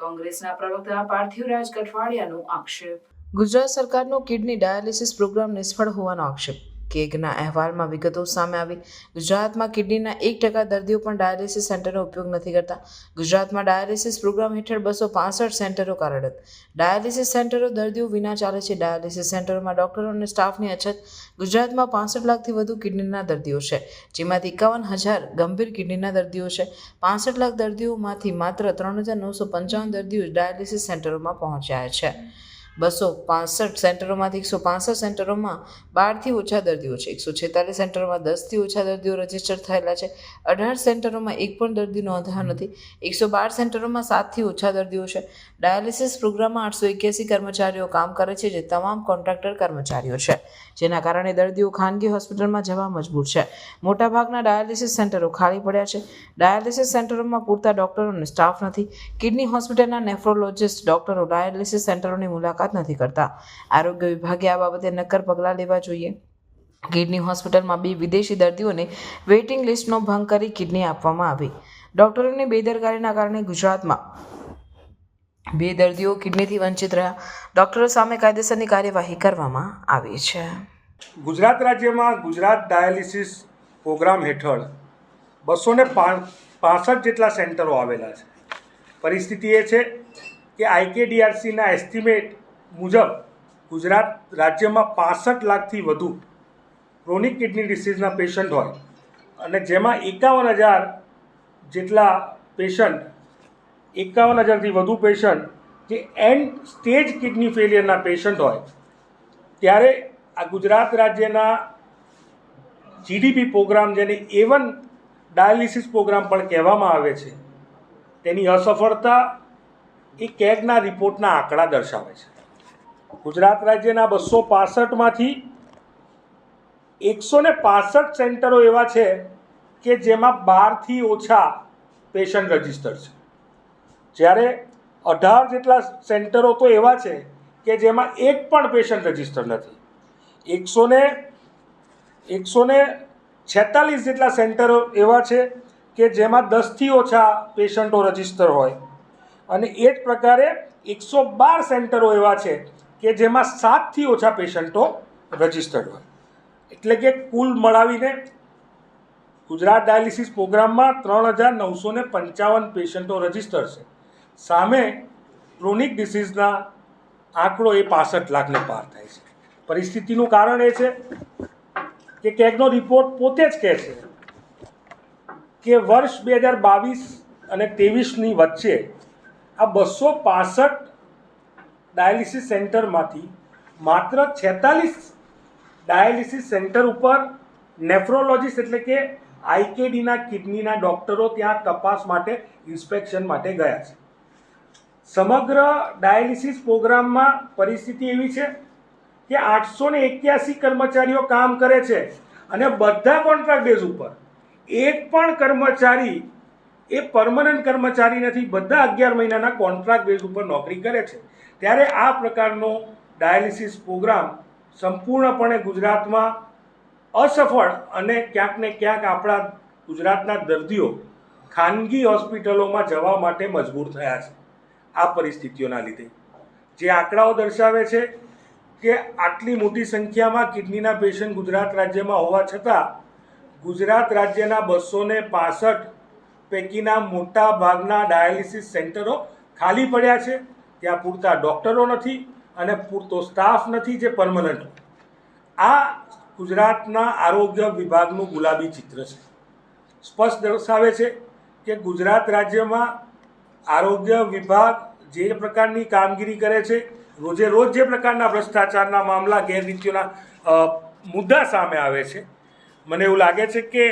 કોંગ્રેસના પ્રવક્તા પાર્થિવરાજ કઠવાડિયાનો આક્ષેપ. ગુજરાત સરકારનો કિડની ડાયાલિસિસ પ્રોગ્રામ નિષ્ફળ હોવાનો આક્ષેપ. કેગના અહેવાલમાં વિગતો સામે આવી. ગુજરાતમાં કિડનીના 1% દર્દીઓ પણ ડાયાલિસિસ સેન્ટરનો ઉપયોગ નથી કરતા. ગુજરાતમાં ડાયાલિસિસ પ્રોગ્રામ હેઠળ 265 સેન્ટરો કાર્યરત. ડાયાલિસિસ સેન્ટરો દર્દીઓ વિના ચાલે છે. ડાયાલિસિસ સેન્ટરોમાં ડોક્ટરો અને સ્ટાફની અછત. ગુજરાતમાં 65 લાખથી વધુ કિડનીના દર્દીઓ છે, જેમાંથી 51,000 ગંભીર કિડનીના દર્દીઓ છે. 65 લાખ દર્દીઓમાંથી માત્ર 3,955 દર્દીઓ ડાયાલિસિસ સેન્ટરોમાં પહોંચ્યા છે. 265 સેન્ટરોમાંથી 165 સેન્ટરોમાં 12થી ઓછા દર્દીઓ છે. 146 સેન્ટરોમાં 10થી ઓછા દર્દીઓ રજીસ્ટર થયેલા છે. 18 સેન્ટરોમાં એક પણ દર્દી નોંધાયો નથી. 112 સેન્ટરોમાં 7થી ઓછા દર્દીઓ છે. ડાયાલિસિસ પ્રોગ્રામમાં 881 કર્મચારીઓ કામ કરે છે, જે તમામ કોન્ટ્રાક્ટર કર્મચારીઓ છે, જેના કારણે દર્દીઓ ખાનગી હોસ્પિટલમાં જવા મજબૂર છે. મોટાભાગના ડાયાલિસિસ સેન્ટરો ખાલી પડ્યા છે. ડાયાલિસિસ સેન્ટરોમાં પૂરતા ડોક્ટરો અને સ્ટાફ નથી. કિડની હોસ્પિટલના નેફ્રોલોજિસ્ટ ડોક્ટરો ડાયાલિસિસ સેન્ટરોની મુલાકાત નથી કરતા. આરોગ્ય વિભાગે આ બાબતે નક્કર પગલાં લેવા જોઈએ. કિડની હોસ્પિટલમાં 2 વિદેશી દર્દીઓને વેઇટિંગ લિસ્ટનો ભંગ કરી કિડની આપવામાં આવી. ડોક્ટરોની બેદરકારીના કારણે ગુજરાતમાં 2 દર્દીઓ કિડનીથી વંચિત રહ્યા. ડોક્ટરો સામે કાયદેસરની કાર્યવાહી કરવામાં આવી છે. ગુજરાત રાજ્યમાં ગુજરાત ડાયાલિસિસ પ્રોગ્રામ હેઠળ 265 જેટલા સેન્ટરો આવેલા છે. પરિસ્થિતિ એ છે કે IKDRCના એસ્ટિમેટ મુજબ ગુજરાત રાજ્યમાં 65 લાખથી વધુ ક્રોનિક કિડની ડિસીઝના પેશન્ટ હોય અને જેમાં 51,000 જેટલા પેશન્ટ 51,000થી વધુ પેશન્ટ જે એન્ડ સ્ટેજ કિડની ફેલિયરના પેશન્ટ હોય, ત્યારે આ ગુજરાત રાજ્યના GDP પ્રોગ્રામ, જેને A1 ડાયાલિસિસ પ્રોગ્રામ પણ કહેવામાં આવે છે, તેની અસફળતા એ કેગના રિપોર્ટના આંકડા દર્શાવે છે. ગુજરાત રાજ્યના 265માંથી 165 સેન્ટરો એવા છે કે જેમાં 12થી ઓછા પેશન્ટ રજિસ્ટર છે, જ્યારે 18 જેટલા સેન્ટરો તો એવા છે કે જેમાં એક પણ પેશન્ટ રજિસ્ટર નથી. 146 જેટલા સેન્ટરો એવા છે કે જેમાં 10થી ઓછા પેશન્ટો રજિસ્ટર હોય અને એ જ પ્રકારે 112 સેન્ટરો એવા છે કે જેમાં 7થી ઓછા પેશન્ટો રજિસ્ટર્ડ હોય. એટલે કે કુલ મળાવીને ગુજરાત ડાયાલિસિસ પ્રોગ્રામમાં 3,955 પેશન્ટો રજિસ્ટર છે. સામે ક્રોનિક ડિસીઝના આંકડો એ 65 લાખને પાર થાય છે. પરિસ્થિતિનું કારણ એ છે કે કેગનો રિપોર્ટ પોતે જ કહે છે કે વર્ષ 2022 અને 23ની વચ્ચે આ 265 ડાયાલિસિસ સેન્ટરમાંથી માત્ર 46 ડાયાલિસિસ સેન્ટર ઉપર નેફ્રોલોજીસ્ટ એટલે કે IKDના કિડનીના ડૉક્ટરો ત્યાં તપાસ માટે, ઇન્સ્પેક્શન માટે ગયા છે. સમગ્ર ડાયાલિસિસ પ્રોગ્રામમાં પરિસ્થિતિ એવી છે કે 881 કર્મચારીઓ કામ કરે છે અને બધા કોન્ટ્રાક્ટ બેઝ ઉપર. એક પણ કર્મચારી એ પરમનન્ટ કર્મચારી નથી. બધા 11 મહિનાના કોન્ટ્રાક્ટ બેઝ ઉપર નોકરી કરે છે. ત્યારે આ પ્રકારનો ડાયાલિસિસ પ્રોગ્રામ સંપૂર્ણપણે ગુજરાતમાં અસફળ અને ક્યાંક ને ક્યાંક આપણા ગુજરાતના દર્દીઓ ખાનગી હોસ્પિટલોમાં જવા માટે મજબૂર થયા છે. આ પરિસ્થિતિઓના લીધે જે આંકડાઓ દર્શાવે છે કે આટલી મોટી સંખ્યામાં કિડનીના પેશન્ટ ગુજરાત રાજ્યમાં હોવા છતાં ગુજરાત રાજ્યના 265 પૈકીના મોટા ભાગના ડાયાલિસિસ સેન્ટરો ખાલી પડ્યા છે. ત્યાં પૂરતા ડૉક્ટરો નથી અને પૂરતો સ્ટાફ નથી જે પરમનન્ટ. આ ગુજરાતના આરોગ્ય વિભાગનું ગુલાબી ચિત્ર છે. સ્પષ્ટ દર્શાવે છે કે ગુજરાત રાજ્યમાં આરોગ્ય વિભાગ જે પ્રકારની કામગીરી કરે છે, રોજે રોજ જે પ્રકારના ભ્રષ્ટાચારના મામલા, ગેરરીતિઓના મુદ્દા સામે આવે છે, મને એવું લાગે છે કે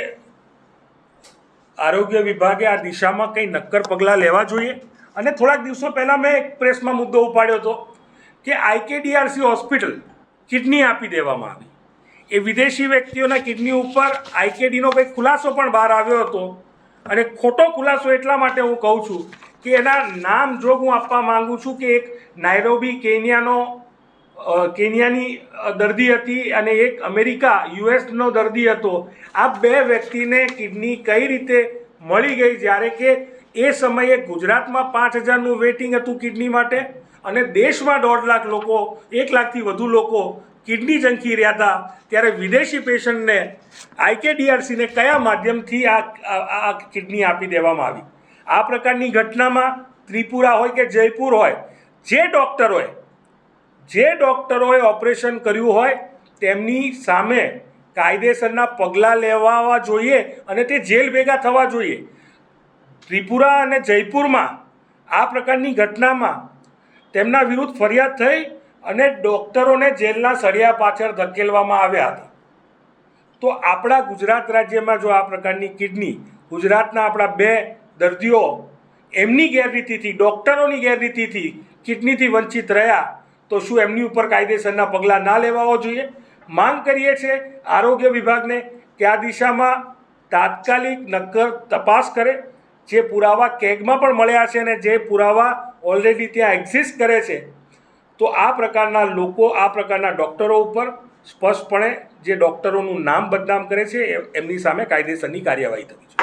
આરોગ્ય વિભાગે આ દિશામાં કંઈ નક્કર પગલાં લેવા જોઈએ. અને થોડાક દિવસો પહેલાં મેં એક પ્રેસમાં મુદ્દો ઉપાડ્યો હતો કે IKDRC હોસ્પિટલ કિડની આપી દેવામાં આવી. એ વિદેશી વ્યક્તિઓના કિડની ઉપર IKDનો કંઈક ખુલાસો પણ બહાર આવ્યો હતો. અને ખોટો ખુલાસો એટલા માટે હું કહું છું કે એના નામ જો હું આપવા માગું છું કે એક નાયરોબી કેન્યાની દર્દી હતી અને એક અમેરિકા US દર્દી હતો. આ 2 વ્યક્તિને કિડની કઈ રીતે મળી ગઈ, જ્યારે કે એ સમયે ગુજરાતમાં 5,000નું વેઇટિંગ હતું કિડની માટે અને દેશમાં 1.5 લાખ લોકો 1 લાખથી વધુ લોકો કિડની જંકી રહ્યા હતા. ત્યારે વિદેશી પેશન્ટને IKDRCને કયા માધ્યમથી આ કિડની આપી દેવામાં આવી? આ પ્રકારની ઘટનામાં ત્રિપુરા હોય કે જયપુર હોય, જે ડૉક્ટરોએ ઓપરેશન કર્યું હોય તેમની સામે કાયદેસરના પગલાં લેવા જોઈએ અને તે જેલ ભેગા થવા જોઈએ. ત્રિપુરા અને જયપુરમાં આ પ્રકારની ઘટનામાં તેમના વિરુદ્ધ ફરિયાદ થઈ અને ડૉક્ટરોને જેલના સળિયા પાછળ ધકેલવામાં આવ્યા હતા. તો આપણા ગુજરાત રાજ્યમાં જો આ પ્રકારની કિડની, ગુજરાતના આપણા 2 દર્દીઓ એમની ગેરરીતિથી, ડૉક્ટરોની ગેરરીતિથી કિડનીથી વંચિત રહ્યા, તો શું એમની ઉપર કાયદેસરના પગલાં ના લેવા જોઈએ? માંગ કરીએ છીએ આરોગ્ય વિભાગને કે આ દિશામાં તાત્કાલિક નક્કર તપાસ કરે. જે પુરાવા કેગમાં પણ મળ્યા છે અને જે પુરાવા ઓલરેડી ત્યાં એક્ઝિસ્ટ કરે છે, તો આ પ્રકારના લોકો, આ પ્રકારના ડૉક્ટરો ઉપર સ્પષ્ટપણે જે ડૉક્ટરોનું નામ બદનામ કરે છે એમની સામે કાયદેસરની કાર્યવાહી થવી જોઈએ.